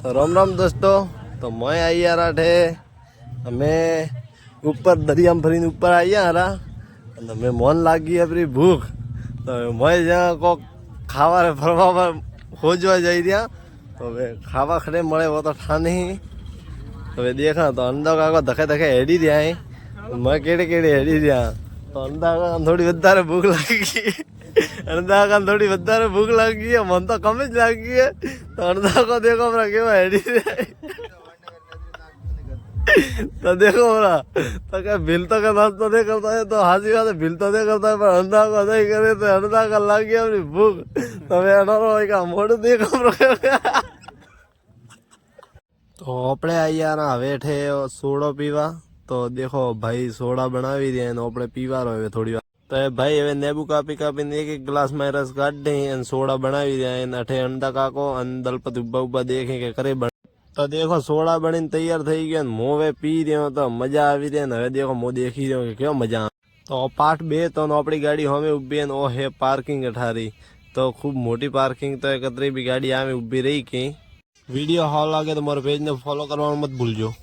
राम राम दोस्तों। तो मैं आई आ रहा थे हमें ऊपर दरिया में फरी ऊपर आई आ रहा हमें मन लागी अपनी भूख। तो मैं ज्યાં કોક ખાવા ફરવા ખોજવા જઈ રહ્યા તો હવે ખાવા ખડે મળે वो तो ठा नहीं। तो હવે देखा तो अंधा काको धके धके हेडी રહ્યા है मैं केड़े केड़े हेडी રહ્યા तो अंधा का थोड़ी વધારે भूख लागी अंधा का थोड़ी વધારે भूख लागी है मन तो कम જ लागी है। तो अंधा को देखो अपना केवा हेडी રહ્યા तो देखो बड़ा तो क्या बिल तो का नाश्ता नहीं करता है तो हाजी बात है बिल तो नहीं करता है पर अंधा को नहीं करे तो अंधा का लग गया अपनी भूख। तो मैं अनारो का मोड़ देखो तो अपने आई यार हवे थे सोडो पीवा। तो देखो भाई सोडा बनावी दिया अपने पीवा रहे थोड़ी बार। तो भाई हमें नेबू कापी कापी एक एक ग्लास में रस काट दे सोडा बनावी दिया अठे अंडा काको दलपति उब्बा उब्बा देखे के करे बन। तो देखो सोडा बनी तैयार थी गया मोवे पी रहे तो मजा આવી रही है। देखो मो देखी रहे कि क्यों मजा। तो पार्ट 2 तो अपनी गाड़ी हमें उभी है ओ है पार्किंग अठारी। तो खूब मोटी पार्किंग तो कतरी भी गाड़ी आवे उभी रही कहीं। वीडियो हाल लगे तो मोर पेज ने फॉलो करवा मत भूलजो।